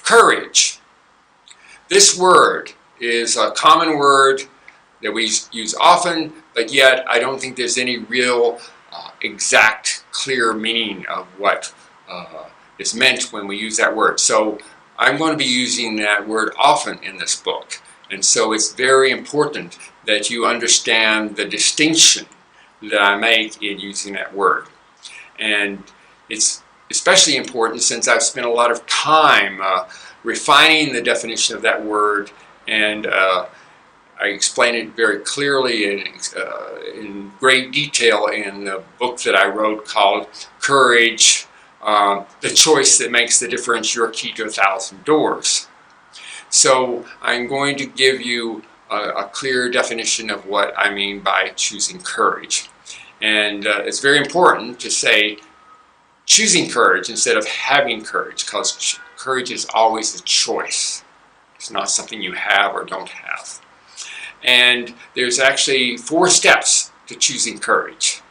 Courage. This word is a common word that we use often, but yet I don't think there's any real exact, clear meaning of what is meant when we use that word. So I'm going to be using that word often in this book. And so it's very important that you understand the distinction that I make in using that word. And it's especially important since I've spent a lot of time refining the definition of that word, and I explain it very clearly in great detail in the book that I wrote called Courage, The Choice That Makes the Difference, Your Key to 1,000 Doors. So I'm going to give you a clear definition of what I mean by choosing courage. And it's very important to say choosing courage instead of having courage, because courage is always a choice. It's not something you have or don't have. And there's actually 4 steps to choosing courage.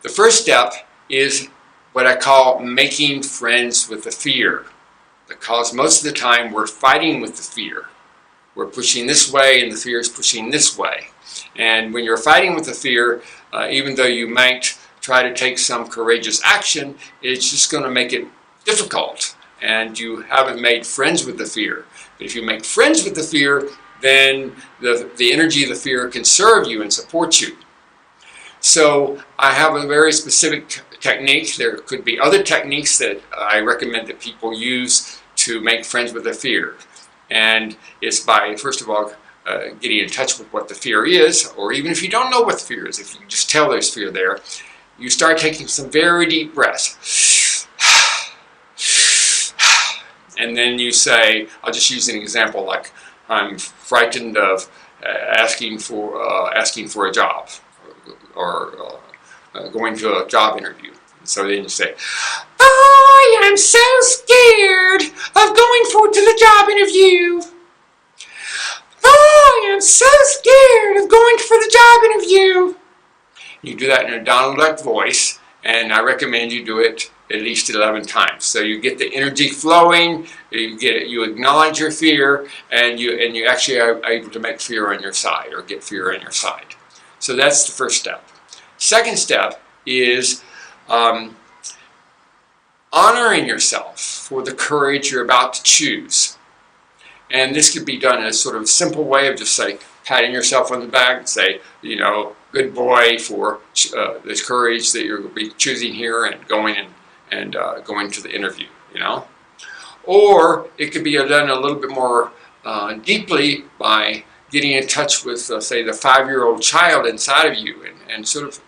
The first step is what I call making friends with the fear, because most of the time we're fighting with the fear. We're pushing this way and the fear is pushing this way. And when you're fighting with the fear, even though you might try to take some courageous action, it's just going to make it difficult, and you haven't made friends with the fear. But if you make friends with the fear, then the energy of the fear can serve you and support you. So I have a very specific technique. There could be other techniques that I recommend that people use to make friends with the fear. And it's by, first of all, getting in touch with what the fear is, or even if you don't know what the fear is, if you can just tell there's fear there, you start taking some very deep breaths. And then you say, I'll just use an example, like I'm frightened of asking for a job, or going to a job interview. And so then you say, I am so scared of going to the job interview. I am so scared of going for the job interview. You do that in a Donald Duck voice, and I recommend you do it at least 11 times. So you get the energy flowing, you acknowledge your fear, and you actually are able to make fear on your side, or get fear on your side. So that's the first step. Second step is honoring yourself for the courage you're about to choose. And this could be done in a sort of simple way of just say, patting yourself on the back and say, you know, good boy for this courage that you're going to be choosing here and going going to the interview, you know. Or it could be done a little bit more deeply by getting in touch with, say, the 5-year-old child inside of you, and sort of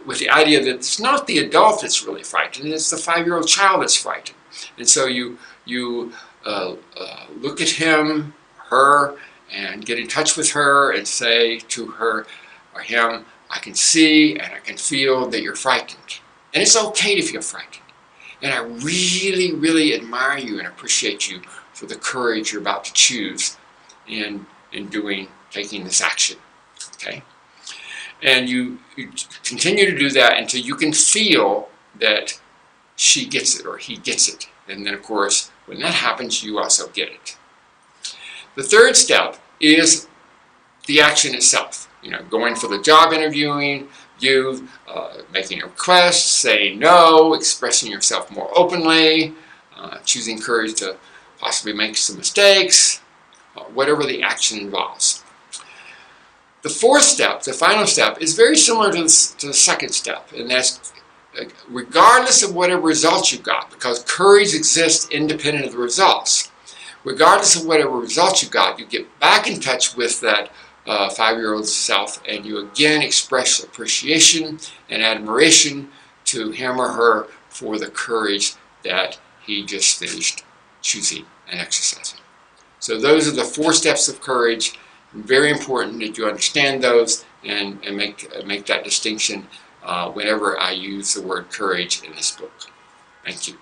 with the idea that it's not the adult that's really frightened, it's the 5-year-old child that's frightened. And so you look at him, her, and get in touch with her and say to her or him, I can see and I can feel that you're frightened. And it's okay to feel frightened. And I really, really admire you and appreciate you for the courage you're about to choose in taking this action. Okay? And you continue to do that until you can feel that she gets it or he gets it. And then, of course, when that happens, you also get it. The third step is the action itself. You know, going for the job interviewing, making a request, saying no, expressing yourself more openly, choosing courage to possibly make some mistakes, whatever the action involves. The fourth step, the final step, is very similar to the second step, and that's regardless of whatever results you got, because courage exists independent of the results. Regardless of whatever results you got, you get back in touch with that 5-year-old self, and you again express appreciation and admiration to him or her for the courage that he just finished choosing and exercising. So those are the 4 steps of courage. Very important that you understand those and make that distinction whenever I use the word courage in this book. Thank you.